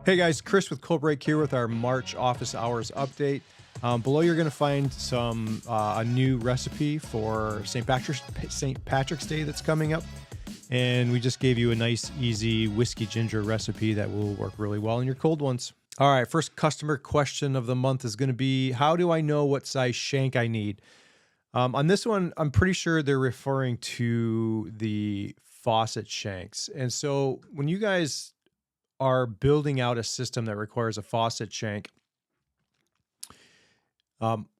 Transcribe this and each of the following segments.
Hey guys, Chris with Coldbreak here with our March office hours update. Below you're going to find a new recipe for St. Patrick's Day that's coming up. And we just gave you a nice, easy whiskey ginger recipe that will work really well in your cold ones. All right, first customer question of the month is going to be, how do I know what size shank I need? On this one, I'm pretty sure they're referring to the Faucet Shanks. And so when you guys are building out a system that requires a faucet shank,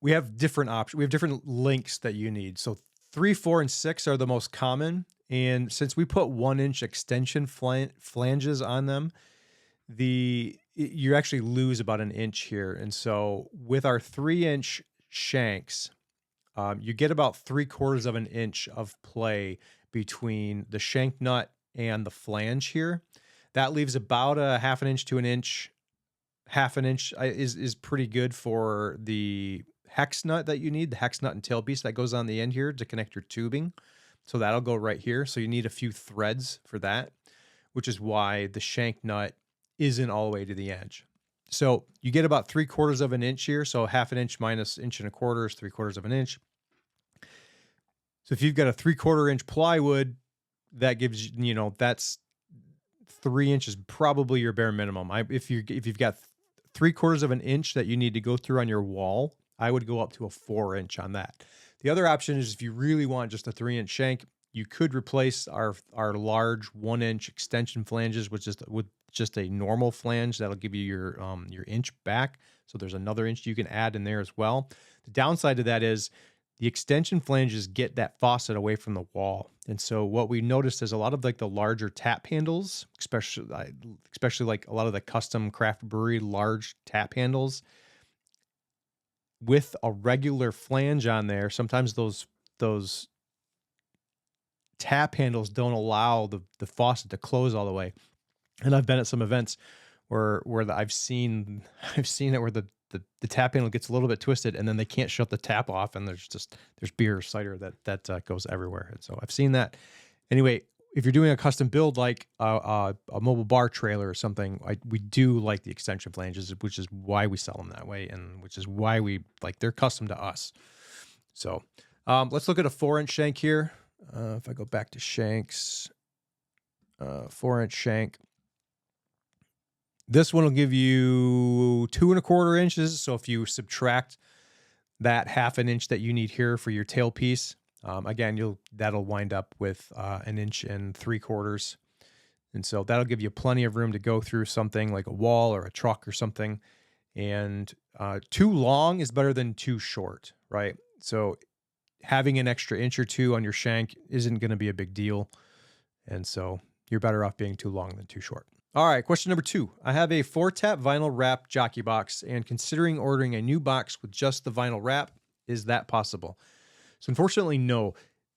we have different options. We have different lengths that you need. So 3, 4, and 6 are the most common. And since we put 1-inch extension flanges on them, you actually lose about an inch here. And so with our 3-inch shanks, you get about 3/4 of an inch of play between the shank nut and the flange here. That leaves about a 1/2 inch to an inch. 1/2 inch is pretty good for the hex nut that you need, the hex nut and tailpiece that goes on the end here to connect your tubing. So that'll go right here. So you need a few threads for that, which is why the shank nut isn't all the way to the edge. So you get about 3/4 of an inch here. So 1/2 inch minus 1.25 is 3/4 of an inch. So if you've got a 3/4 inch plywood, that gives you, that's 3 inches, probably your bare minimum. If you've got 3/4 of an inch that you need to go through on your wall, I would go up to a 4-inch on that. The other option is if you really want just a 3-inch shank, you could replace our large 1-inch extension flanges with just a normal flange. That'll give you your inch back. So there's another inch you can add in there as well. The downside to that is the extension flanges get that faucet away from the wall. And so what we noticed is a lot of like the larger tap handles, especially like a lot of the custom craft brewery large tap handles with a regular flange on there, sometimes those tap handles don't allow the faucet to close all the way. And I've been at some events where I've seen it where the tap handle gets a little bit twisted and then they can't shut the tap off, and there's beer or cider that goes everywhere. And so I've seen that. Anyway, if you're doing a custom build like a mobile bar trailer or something, we do like the extension flanges, which is why we sell them that way, and which is why they're custom to us. So let's look at a 4-inch shank here. If I go back to shanks, 4-inch shank. This one will give you 2.25 inches. So if you subtract that 1/2 inch that you need here for your tailpiece, again, that'll wind up with 1 3/4 inches. And so that'll give you plenty of room to go through something like a wall or a truck or something. And too long is better than too short, right? So having an extra inch or two on your shank isn't going to be a big deal. And so you're better off being too long than too short. All right, question number 2. I have a 4-tap vinyl wrap jockey box and considering ordering a new box with just the vinyl wrap. Is that possible? So unfortunately, no.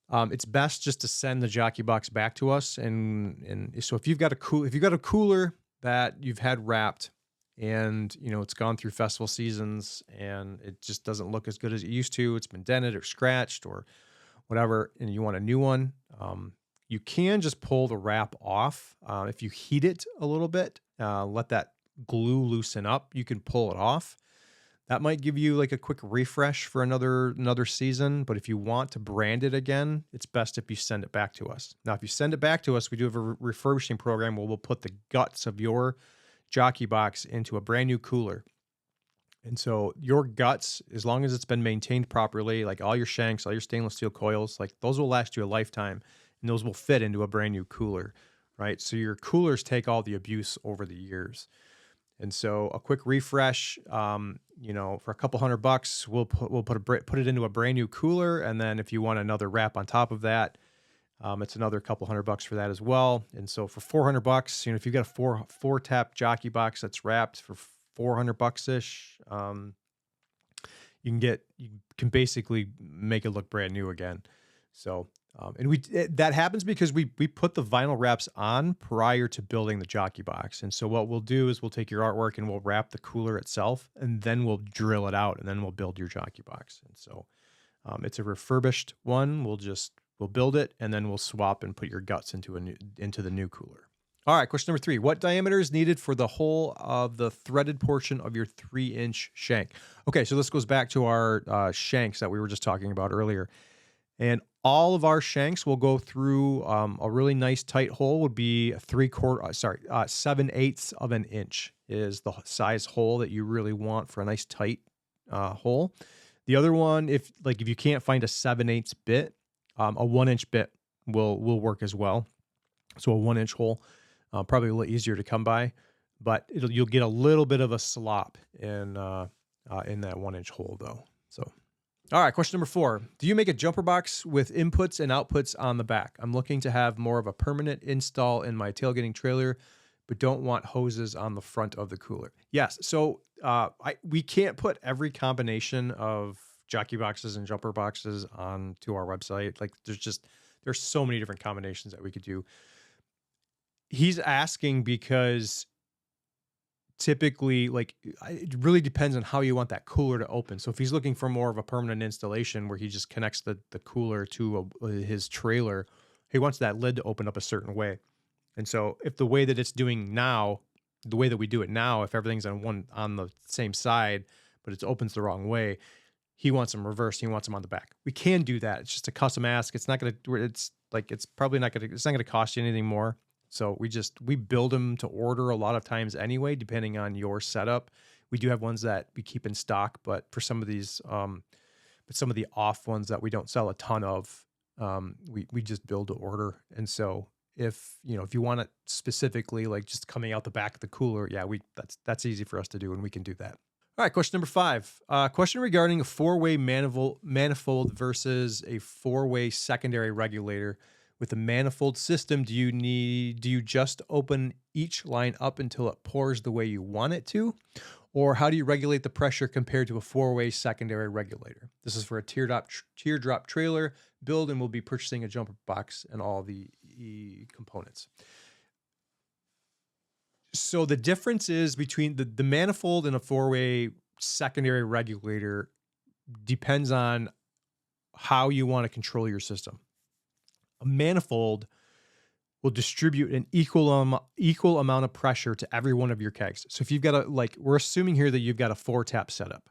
It's best just to send the jockey box back to us. And so if you've got a cooler that you've had wrapped and it's gone through festival seasons and it just doesn't look as good as it used to, it's been dented or scratched or whatever, and you want a new one, you can just pull the wrap off. If you heat it a little bit, let that glue loosen up, you can pull it off. That might give you like a quick refresh for another season. But if you want to brand it again, it's best if you send it back to us. Now, if you send it back to us, we do have a refurbishing program where we'll put the guts of your jockey box into a brand new cooler. And so your guts, as long as it's been maintained properly, like all your shanks, all your stainless steel coils, like those will last you a lifetime. And those will fit into a brand new cooler, right? So your coolers take all the abuse over the years. And so a quick refresh, for a couple $100, we'll put it into a brand new cooler. And then if you want another wrap on top of that, it's another couple $100 for that as well. And so for $400, if you've got a 4-tap jockey box that's wrapped for $400-ish, you can basically make it look brand new again. So, that happens because we put the vinyl wraps on prior to building the jockey box. And so what we'll do is we'll take your artwork and we'll wrap the cooler itself, and then we'll drill it out, and then we'll build your jockey box. And so it's a refurbished one. We'll build it, and then we'll swap and put your guts into the new cooler. All right, question number 3. What diameter is needed for the whole of the threaded portion of your 3-inch shank? Okay, so this goes back to our shanks that we were just talking about earlier. And all of our shanks will go through a really nice tight hole. Would be 7/8 of an inch is the size hole that you really want for a nice tight hole. The other one, if you can't find a 7/8 bit, a 1-inch bit will work as well. So a 1-inch hole, probably a little easier to come by, but you'll get a little bit of a slop in that 1-inch hole though. So. All right, question number 4. Do you make a jumper box with inputs and outputs on the back? I'm looking to have more of a permanent install in my tailgating trailer, but don't want hoses on the front of the cooler. Yes, so we can't put every combination of jockey boxes and jumper boxes onto our website. Like there's so many different combinations that we could do. He's asking because typically, it really depends on how you want that cooler to open. So if he's looking for more of a permanent installation where he just connects the cooler to his trailer, he wants that lid to open up a certain way. And so if the way that it's doing now, the way that we do it now, if everything's on the same side, but it opens the wrong way, he wants them reversed. He wants them on the back. We can do that. It's just a custom ask. It's not going to, it's not going to cost you anything more. So we build them to order a lot of times anyway, depending on your setup. We do have ones that we keep in stock, but for some of these, but some of the off ones that we don't sell a ton of, we just build to order. And so if you want it specifically, like just coming out the back of the cooler, yeah, that's easy for us to do, and we can do that. All right, question number 5. Question regarding a 4-way manifold versus a 4-way secondary regulator. With a manifold system, do you just open each line up until it pours the way you want it to? Or how do you regulate the pressure compared to a 4-way secondary regulator? This is for a teardrop trailer build, and we'll be purchasing a jumper box and all the components. So the difference is between the manifold and a 4-way secondary regulator depends on how you want to control your system. A manifold will distribute an equal amount of pressure to every one of your kegs. So if you've got we're assuming here that you've got a 4-tap setup.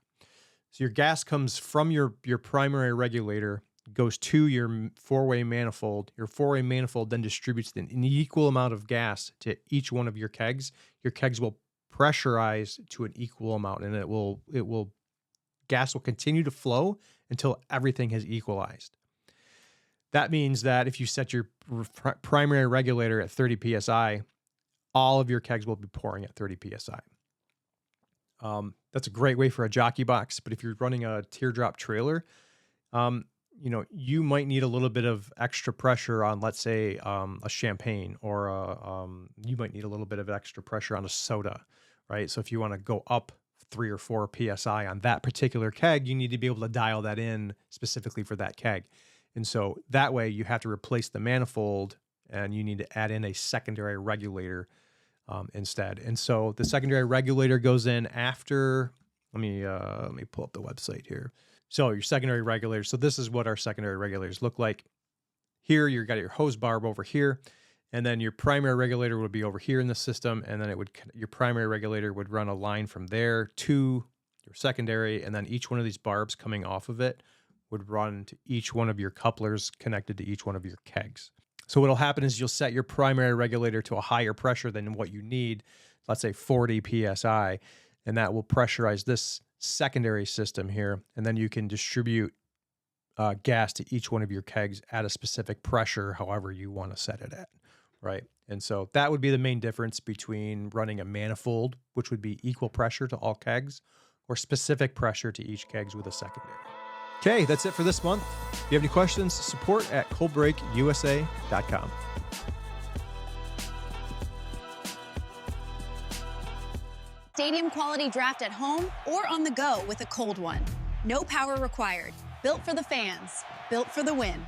So your gas comes from your primary regulator, goes to your 4-way manifold. Your 4-way manifold then distributes an equal amount of gas to each one of your kegs. Your kegs will pressurize to an equal amount, and gas will continue to flow until everything has equalized. That means that if you set your primary regulator at 30 PSI, all of your kegs will be pouring at 30 PSI. That's a great way for a jockey box, but if you're running a teardrop trailer, you might need a little bit of extra pressure on, let's say, a champagne, or you might need a little bit of extra pressure on a soda, right? So if you want to go up 3 or 4 PSI on that particular keg, you need to be able to dial that in specifically for that keg. And so that way you have to replace the manifold, and you need to add in a secondary regulator instead. And so the secondary regulator goes in after, let me pull up the website here. So your secondary regulator. So this is what our secondary regulators look like. Here you've got your hose barb over here, and then your primary regulator would be over here in the system. And then your primary regulator would run a line from there to your secondary. And then each one of these barbs coming off of it would run to each one of your couplers connected to each one of your kegs. So what'll happen is you'll set your primary regulator to a higher pressure than what you need, let's say 40 PSI, and that will pressurize this secondary system here. And then you can distribute gas to each one of your kegs at a specific pressure, however you want to set it at, right? And so that would be the main difference between running a manifold, which would be equal pressure to all kegs, or specific pressure to each kegs with a secondary. Okay, that's it for this month. If you have any questions, support at coldbreakusa.com. Stadium quality draft at home or on the go with a cold one. No power required. Built for the fans. Built for the win.